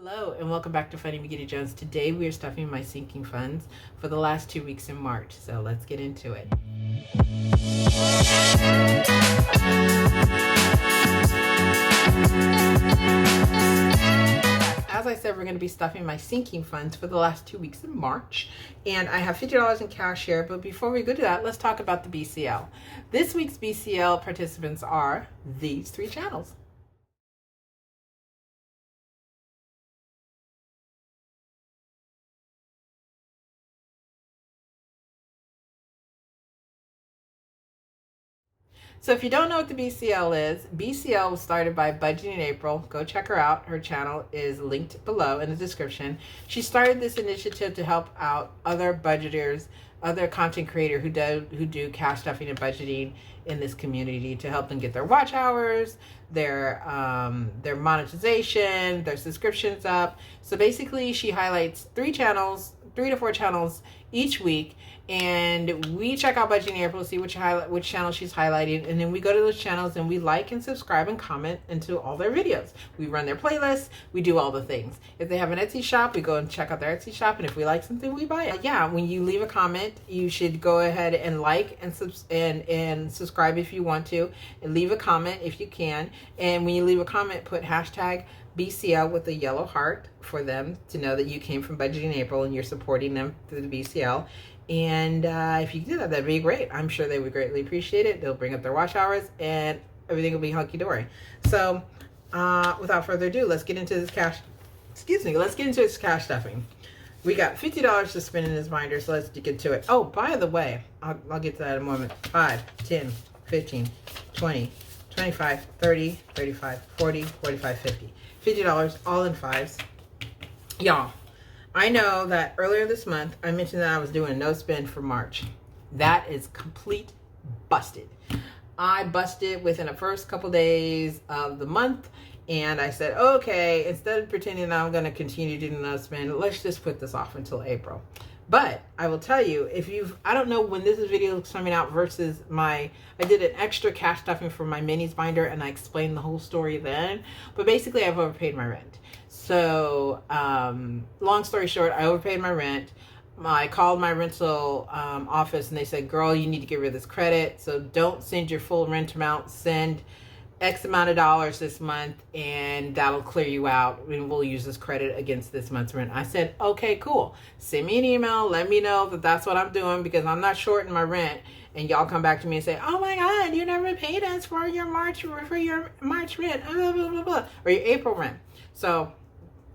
Hello and welcome back to Funny McGitty Jones. Today we are stuffing my sinking funds for the last 2 weeks in March. So let's get into it. As I said, we're going to be stuffing my sinking funds for the last 2 weeks in March. And I have $50 in cash here. But before we go to that, let's talk about the BCL. This week's BCL participants are these 3 channels. So if you don't know what the BCL is, BCL was started by Budgeting April. Go check her out. Her channel is linked below in the description. She started this initiative to help out other budgeters, other content creators who do cash stuffing and budgeting in this community, to help them get their watch hours, their monetization, their subscriptions up. So basically she highlights 3 to 4 channels each week, and we check out Budgeting April to see which channel she's highlighting, and then we go to those channels and we like and subscribe and comment into all their videos. We run their playlists, we do all the things. If they have an Etsy shop, we go and check out their Etsy shop, and if we like something, we buy it. Yeah, when you leave a comment, you should go ahead and like and subscribe if you want to, and leave a comment if you can. And when you leave a comment, put hashtag BCL with a yellow heart for them to know that you came from Budgeting April and you're supporting them through the BCL. And if you do that, that'd be great. I'm sure they would greatly appreciate it. They'll bring up their watch hours and everything will be hunky-dory. So without further ado, let's get into this cash stuffing. We got $50 to spend in this binder, so let's get to it. Oh, by the way, I'll get to that in a moment. 5, 10, 15, 20, 25, 30, 35, 40, 45, 50. $50 all in 5s. Y'all, I know that earlier this month I mentioned that I was doing a no spend for March. That is complete busted. I busted within the first couple days of the month, and I said, okay, instead of pretending that I'm going to continue doing no spend, let's just put this off until April. But I will tell you, I don't know when this video is coming out versus I did an extra cash stuffing for my minis binder, and I explained the whole story then. But basically, I've overpaid my rent. So, long story short, I overpaid my rent. I called my rental office, and they said, girl, you need to get rid of this credit. So don't send your full rent amount. Send X amount of dollars this month, and that'll clear you out, and we'll use this credit against this month's rent. I said, okay, cool. Send me an email. Let me know that that's what I'm doing, because I'm not shorting my rent. And y'all come back to me and say, oh my God, you never paid us for your March rent, blah, blah, blah, blah, or your April rent. So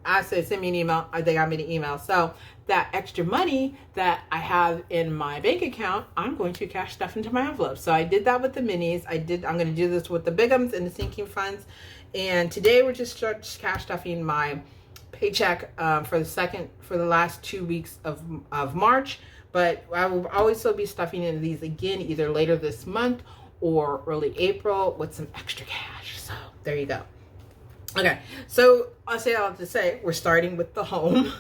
I said, send me an email. They got me the email. So that extra money that I have in my bank account, I'm going to cash stuff into my envelope. So I did that with the minis. I'm going to do this with the bigums and the sinking funds. And today we're just cash stuffing my paycheck for the last 2 weeks of March. But I will always still be stuffing in these again, either later this month or early April with some extra cash. So there you go. Okay, so I'll have to say, we're starting with the home.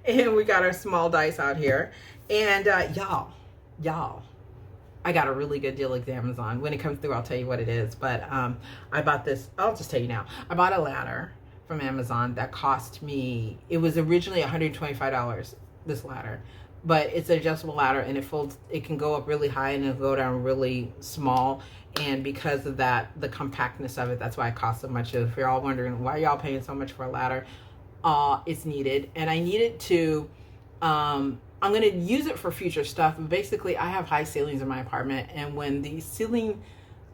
And we got our small dice out here. And y'all, I got a really good deal at Amazon. When it comes through, I'll tell you what it is. But I bought this, I'll just tell you now. I bought a ladder from Amazon that cost me, it was originally $125, this ladder. But it's an adjustable ladder, and it folds, it can go up really high and it'll go down really small. And because of that, the compactness of it, that's why it costs so much. If you're all wondering why y'all paying so much for a ladder, it's needed. And I need it to, I'm going to use it for future stuff. But basically, I have high ceilings in my apartment, and when the ceiling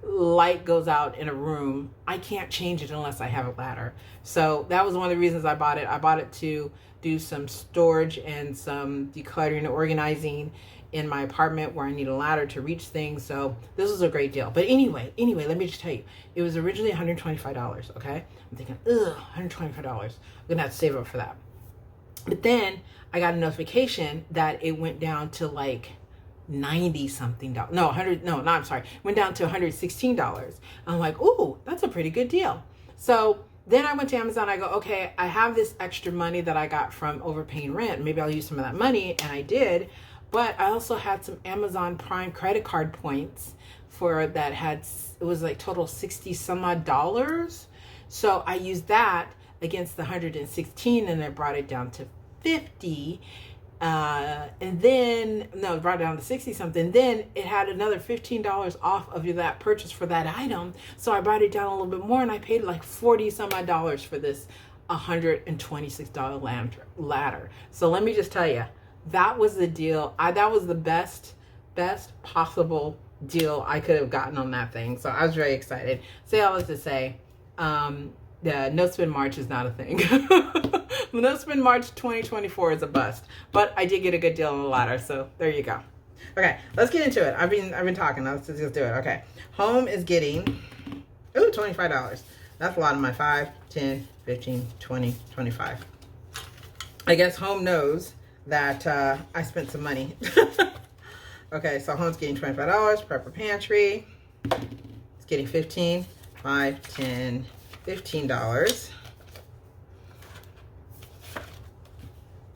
light goes out in a room, I can't change it unless I have a ladder. So that was one of the reasons I bought it. I bought it to do some storage and some decluttering and organizing in my apartment where I need a ladder to reach things. So this was a great deal. But anyway, let me just tell you, it was originally $125, okay? I'm thinking, ugh, $125. I'm gonna have to save up for that. But then I got a notification that it went down to like 90 something dollars. No, I'm sorry. Went down to $116. I'm like, ooh, that's a pretty good deal. So then I went to Amazon. I go, okay, I have this extra money that I got from overpaying rent. Maybe I'll use some of that money. And I did. But I also had some Amazon Prime credit card points it was like total 60 some odd dollars. So I used that against the 116, and I brought it down to 50. And then, no, brought it down to 60 something. Then it had another $15 off of that purchase for that item. So I brought it down a little bit more, and I paid like 40 some odd dollars for this $126 ladder. So let me just tell you, that was the deal. That was the best possible deal I could have gotten on that thing. So I was very excited. Say all this to say, the No Spin March is not a thing. No Spin March 2024 is a bust. But I did get a good deal on the ladder, so there you go. Okay, let's get into it. I've been talking. Let's just do it. Okay, home is getting $25. That's a lot of my 5, 10, 15, 20, 25. I guess home knows that I spent some money. Okay, so home's getting $25. Prepper Pantry, it's getting 15, 5, 10, $15.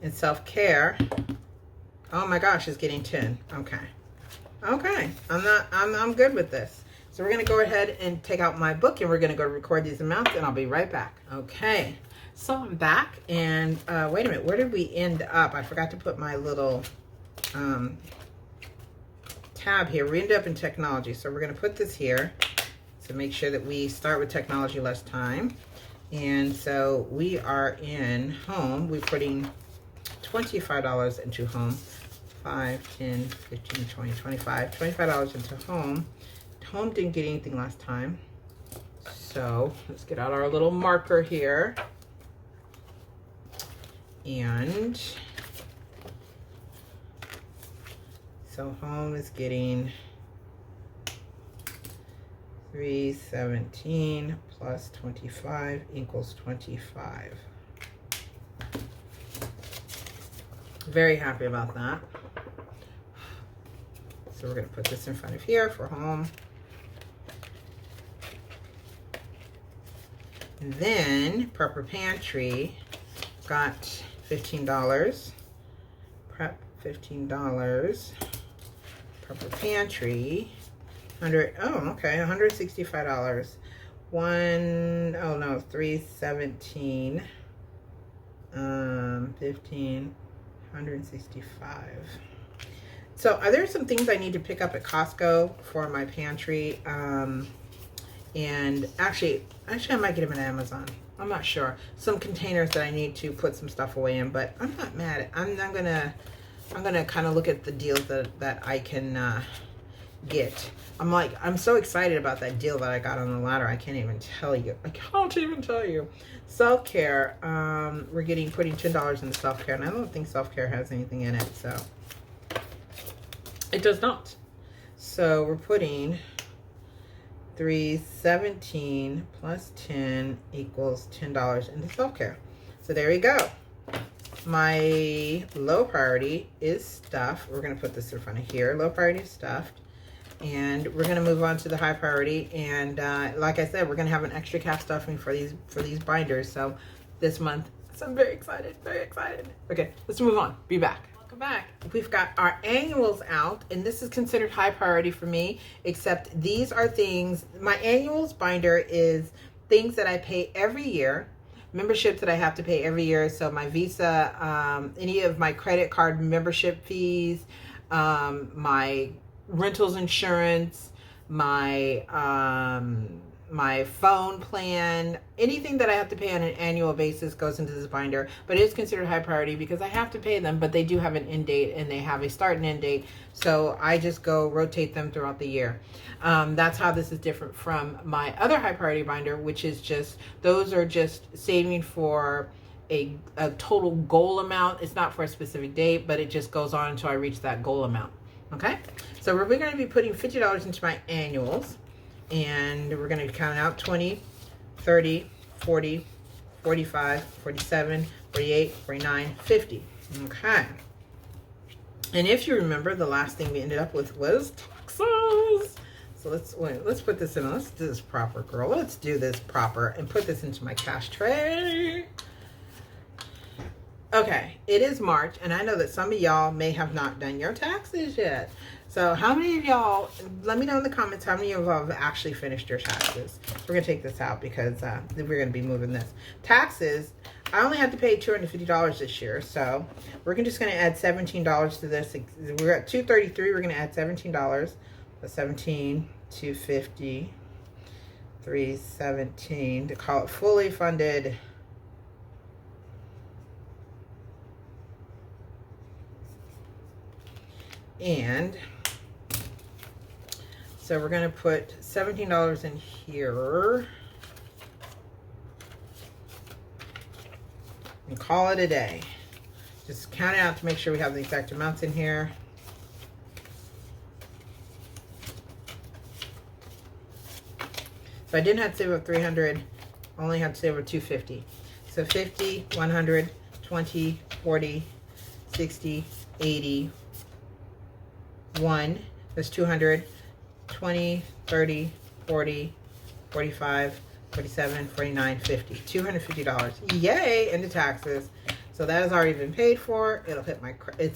And self-care, oh my gosh, is getting 10. Okay, I'm good with this. So we're gonna go ahead and take out my book, and we're gonna go record these amounts, and I'll be right back. Okay, so I'm back, and wait a minute, where did we end up? I forgot to put my little tab here. We ended up in technology, so we're gonna put this here to make sure that we start with technology less time. And so we are in home. We're putting $25 into home. 5, 10, 15, 20, 25. $25 into home. Home didn't get anything last time. So let's get out our little marker here. And so home is getting 317 plus 25 equals 25. Very happy about that. So we're going to put this in front of here for home. And then Prepper Pantry got $15. Prep $15. Prepper Pantry $165. 317 15 165. So are there some things I need to pick up at Costco for my pantry? And actually I might get them at Amazon. I'm not sure. Some containers that I need to put some stuff away in, but I'm not mad. I'm gonna kind of look at the deals that I can get. I'm so excited about that deal that I got on the ladder. I can't even tell you. Self-care, we're putting $10 into self-care, and I don't think self-care has anything in it, so it does not. So we're putting 317 plus 10 equals $10 into self-care. So there you go. My low priority is stuff. We're going to put this in front of here. Low priority is stuffed. And we're going to move on to the high priority. And like I said, we're going to have an extra calf stuffing for these binders. So this month, so I'm very excited, very excited. Okay, let's move on. Be back. Welcome back. We've got our annuals out, and this is considered high priority for me, except these are things, my annuals binder is things that I pay every year, memberships that I have to pay every year. So my Visa, any of my credit card membership fees, my rentals insurance, my my phone plan, anything that I have to pay on an annual basis goes into this binder, but it is considered high priority because I have to pay them, but they do have an end date and they have a start and end date. So I just go rotate them throughout the year. That's how this is different from my other high priority binder, which is just, those are just saving for a total goal amount. It's not for a specific date, but it just goes on until I reach that goal amount. Okay, so we're going to be putting $50 into my annuals, and we're going to count out 20, 30, 40, 45, 47, 48, 49, 50. Okay, and if you remember, the last thing we ended up with was taxes. So let's put this in. Let's do this proper, girl. Let's do this proper and put this into my cash tray. Okay, it is March, and I know that some of y'all may have not done your taxes yet. So how many of y'all, let me know in the comments how many of y'all have actually finished your taxes. We're going to take this out because we're going to be moving this. Taxes, I only had to pay $250 this year. So we're just going to add $17 to this. We're at $233. We're going to add $17. So 17, 250, 317 to call it fully funded. And so we're going to put $17 in here and call it a day. Just count it out to make sure we have the exact amounts in here. So I didn't have to save up 300, only had to save up 250. So 50, 100, 20, 40, 60, 80, 1, that's 200, 20, 30, 40, 45, 47, 49, 50. $250. Yay! Into taxes. So that has already been paid for. It'll hit my,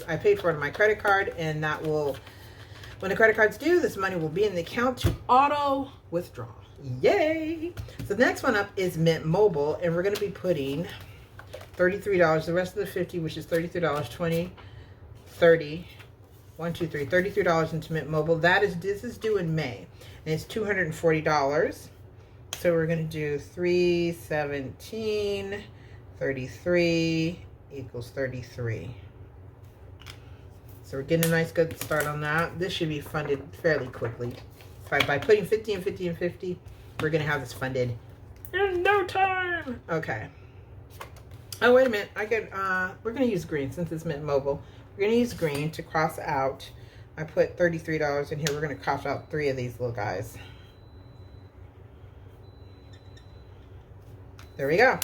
I paid for it on my credit card, and that will, when the credit card's due, this money will be in the account to auto withdraw. Yay! So the next one up is Mint Mobile, and we're going to be putting $33. The rest of the 50, which is $33, 20, 30, 1, 2, 3, $33 into Mint Mobile. This is due in May, and it's $240. So we're going to do 317, 33 equals 33. So we're getting a nice good start on that. This should be funded fairly quickly. By putting 50 and 50 and 50, we're going to have this funded in no time. Okay. Oh, wait a minute. We're going to use green since it's Mint Mobile. We're going to use green to cross out. I put $33 in here. We're going to cross out 3 of these little guys. There we go.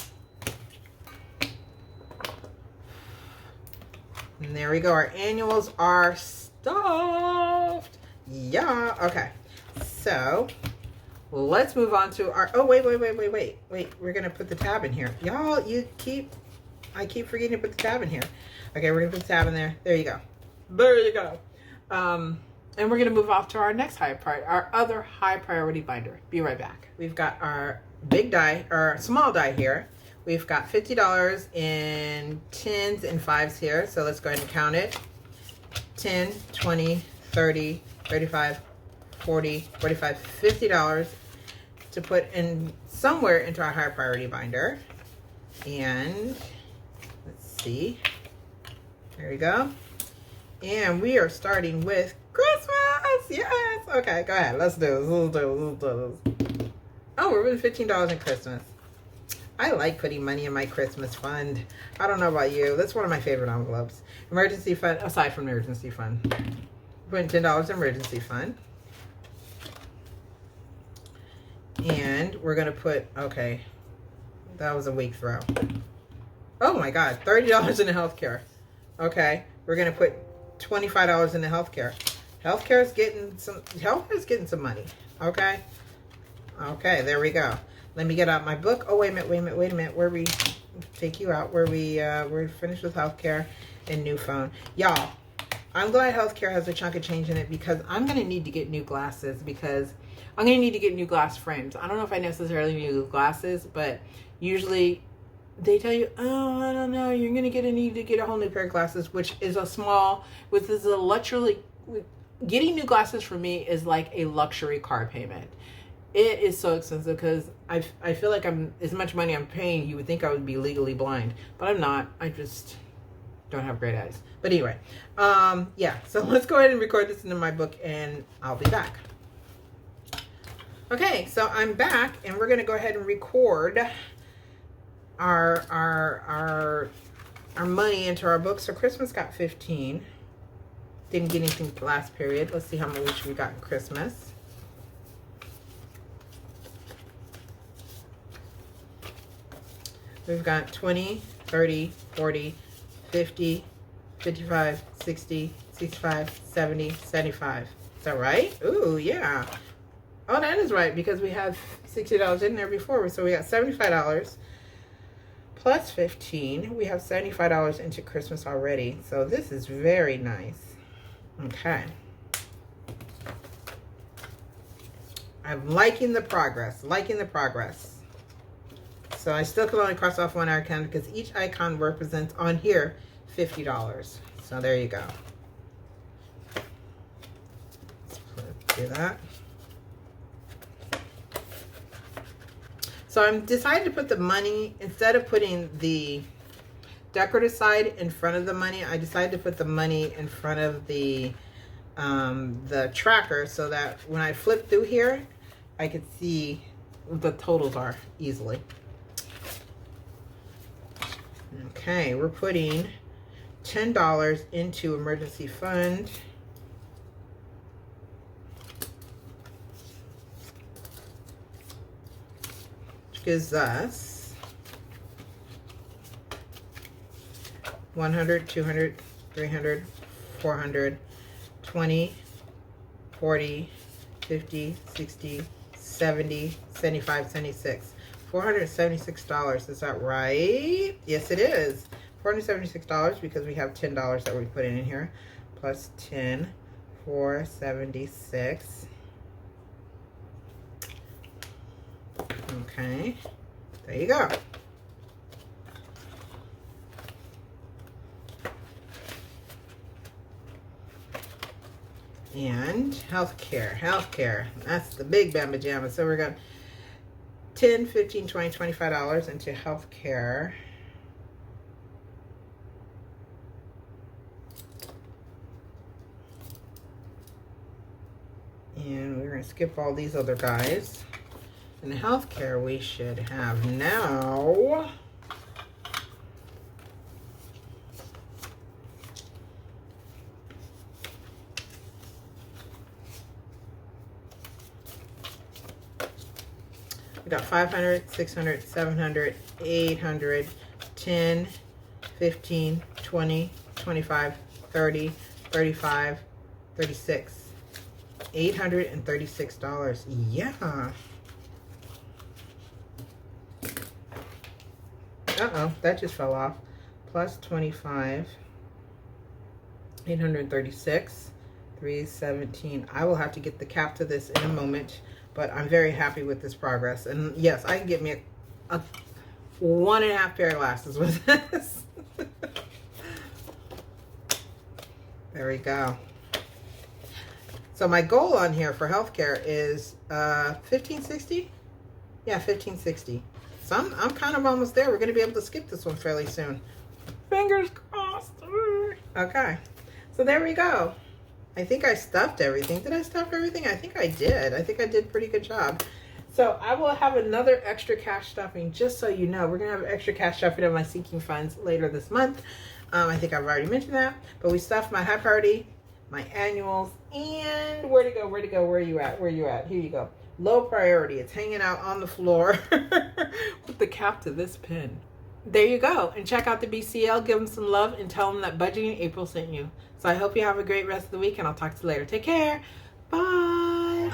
And there we go. Our annuals are stuffed. Yeah. Okay. So let's move on to our, oh, wait. We're going to put the tab in here. Y'all, I keep forgetting to put the tab in here. Okay, we're going to put the tab in there. There you go. There you go. And we're going to move off to our next our other high priority binder. Be right back. We've got our big die, or small die here. We've got $50 in 10s and 5s here. So let's go ahead and count it. 10, 20, 30, 35, 40, 45, $50 to put in somewhere into our high priority binder. And let's see. There we go. And we are starting with Christmas. Yes. Okay, go ahead. Let's do this. Oh, we're putting $15 in Christmas. I like putting money in my Christmas fund. I don't know about you. That's one of my favorite envelopes. Emergency fund, aside from emergency fund. Putting $10 in emergency fund. And we're going to put, okay, that was a weak throw. Oh my God, $30 in the healthcare. Okay, we're going to put $25 in the healthcare. Healthcare is getting some money. Okay. Okay, there we go. Let me get out my book. Oh, wait a minute. Where we take you out, we're finished with healthcare and new phone. Y'all, I'm glad healthcare has a chunk of change in it because I'm going to need to get new glasses because I'm going to need to get new glass frames. I don't know if I necessarily need new glasses, but usually they tell you, oh, I don't know, you're going to need to get a whole new pair of glasses, which is getting new glasses for me is like a luxury car payment. It is so expensive because I feel like as much money I'm paying, you would think I would be legally blind, but I'm not. I just don't have great eyes. But anyway, yeah, so let's go ahead and record this into my book and I'll be back. Okay, so I'm back and we're going to go ahead and record our money into our book. So Christmas got 15. Didn't get anything last period. Let's see how much we got in Christmas. We've got 20, 30, 40, 50, 55, 60, 65, 70, 75. Is that right? Ooh, yeah. Oh, that is right because we have $60 in there before. So we got $75 plus 15. We have $75 into Christmas already. So this is very nice. Okay. I'm liking the progress, liking the progress. So I still can only cross off one icon because each icon represents on here $50. So there you go. Let's do that. So I'm decided to put the money, instead of putting the decorative side in front of the money, I decided to put the money in front of the tracker so that when I flip through here, I could see what the totals are easily. Okay, we're putting $10 into emergency fund. Which gives us 100, 200, 300, 400, 20, 40, 50, 60, 70, 75, 76. $476. Is that right? Yes, it is. $476 because we have $10 that we put in here. Plus 10, 476. Okay. There you go. And healthcare. That's the big bamba jamma. So we're going $10, $15, $20, $25 into healthcare. And we're going to skip all these other guys. In healthcare, we should have now we got 500, 600, 700, 800, 10, 15, 20, 25, 30, 35, 36, $836. Yeah. Uh-oh, that just fell off. Plus 25, 836, 317. I will have to get the cap to this in a moment. But I'm very happy with this progress. And yes, I can get me a 1.5 pair of glasses with this. There we go. So my goal on here for healthcare is $15.60. Yeah, $15.60. So I'm kind of almost there. We're going to be able to skip this one fairly soon. Fingers crossed. Okay. So there we go. I think I stuffed everything. Did I stuff everything? I think I did. I think I did a pretty good job. So I will have another extra cash stuffing, just so you know. We're going to have extra cash stuffing of my sinking funds later this month. I think I've already mentioned that. But we stuffed my high priority, my annuals, and where to go? Where are you at? Where are you at? Here you go. Low priority. It's hanging out on the floor with the cap to this pin. There you go. And check out the BCL. Give them some love and tell them that Budgeting April sent you. So I hope you have a great rest of the week, and I'll talk to you later. Take care. Bye.